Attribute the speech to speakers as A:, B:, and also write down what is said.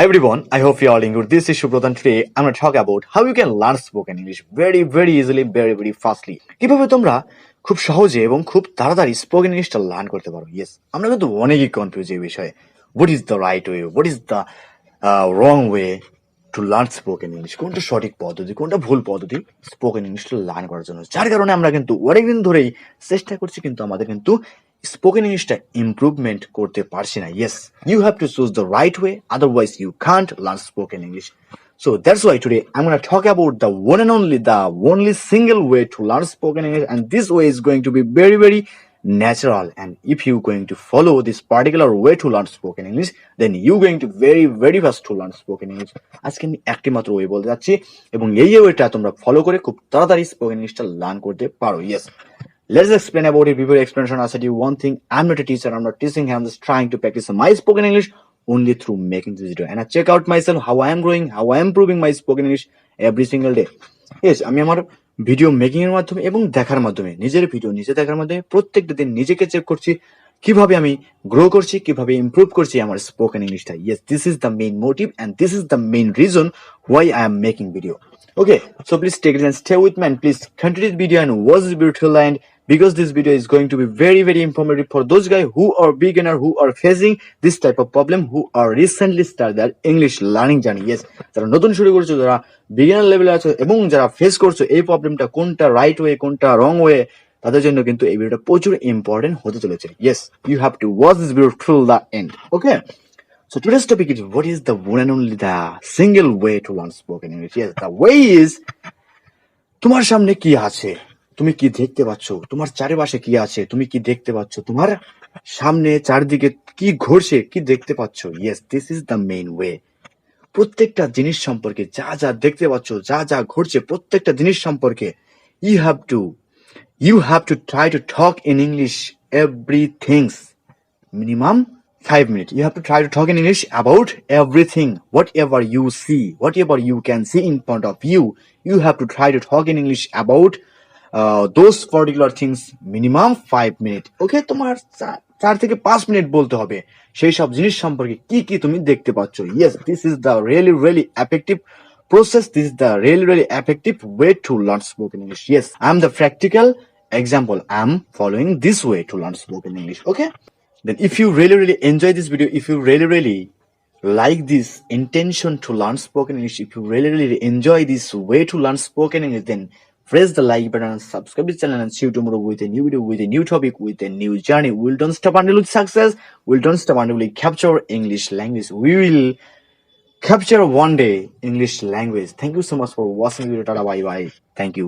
A: Hi everyone, I hope you're all doing good. This is Shubhrot and today I'm going to talk about how you can learn spoken English very easily, very fastly. কিভাবে তোমরা খুব সহজে এবং খুব তাড়াতাড়ি spoken ইংলিশটা learn করতে পারো। ইয়েস, আমরা কিন্তু অনেকই কনফিউজ এই বিষয়ে। What is the right way, what is the wrong way to learn spoken English, কোনটা সঠিক পদ্ধতি, কোনটা ভুল পদ্ধতি স্পোকেন ইংলিশটা লার্ন করার জন্য। যার কারণে আমরা কিন্তু অনেকদিন ধরেই চেষ্টা করছি, কিন্তু আমাদের কিন্তু স্পোকেন ইংলিশটা ইমপ্রুভমেন্ট করতে পারছি না। Yes, you have to choose the right way, otherwise you can't learn spoken English. So that's why today I'm going to talk about the only single way to learn spoken English, and this way is going to be very natural. And if you're going to follow this particular way to learn spoken English, then you're going to very fast to learn spoken English. আজকে আমি একটি মাত্র way বলতে যাচ্ছি এবং এই ওয়েটা তোমরা follow করে খুব তাড়াতাড়ি স্পোকেন ইংলিশটা লার্ন করতে পারো। Yes, let's explain about it. Before explanation, I said you one thing: I'm not a teacher, I'm not teaching, I'm just trying to practice my spoken English only through making this video. And I check out myself, how I am growing, how I am improving my spoken English every single day. Yes, আমি আমার video making এর মাধ্যমে এবং দেখার মাধ্যমে, নিজের video নিজে দেখার মাধ্যমে প্রত্যেকটা দিন নিজেকে চেক করছি কিভাবে আমি গ্রো করছি, কিভাবে ইমপ্রুভ করছি আমার স্পোকেন ইংলিশটা। Yes, this is the main motive and this is the main reason why I am making video. Okay, so please take it and stay with me and please continue the video and watch this video till the end, because this video is going to be very informative for those guys who are beginner, who are facing this type of problem, who are recently started their English learning journey. Yes, যারা নতুন শুরু করছো, যারা beginner লেভেলে আছো এবং যারা face করছো এই প্রবলেমটা, কোনটা রাইট ওয়ে কোনটা রং ওয়ে, তাদের জন্য কিন্তু এই ভিডিওটা প্রচুর ইম্পর্টেন্ট হতে চলেছে। Yes, you have to watch this video till the end. Okay, so today's topic is what is the one and only the single way to learn spoken English. Yes, the way is তোমার সামনে কি আছে, তুমি কি দেখতে পাচ্ছ, তোমার চারিপাশে কি আছে, তুমি কি দেখতে পাচ্ছ, তোমার সামনে চারদিকে কি ঘটছে, কি দেখতে পাচ্ছ। Yes, this is the main way. প্রত্যেকটা জিনিস সম্পর্কে, যা দেখতে পাচ্ছ, যা ঘটছে, প্রত্যেকটা জিনিস সম্পর্কে you have to try to talk in English everything minimum 5 minutes. You have to try to talk in English about everything, whatever you see, whatever you can see in front of you. You have to try to talk in English about those particular things minimum 5 minutes. Okay, তোমার 4 থেকে 5 minute বলতে হবে সেই সব জিনিস সম্পর্কে কি তুমি দেখতে পাচ্ছ। Yes, this is the really effective process. This is the really effective way to learn spoken English. Yes, I'm the practical example. I'm following this way to learn spoken English. Okay, then if you really enjoy this video, if you really like this intention to learn spoken English, if you really enjoy this way to learn spoken English, then press the like button and subscribe to the channel, and see you tomorrow with a new video, with a new topic, with a new journey. We don't stop until we success. We don't stop until we capture English language. We will capture one day English language. Thank you so much for watching the video. Bye. Thank you.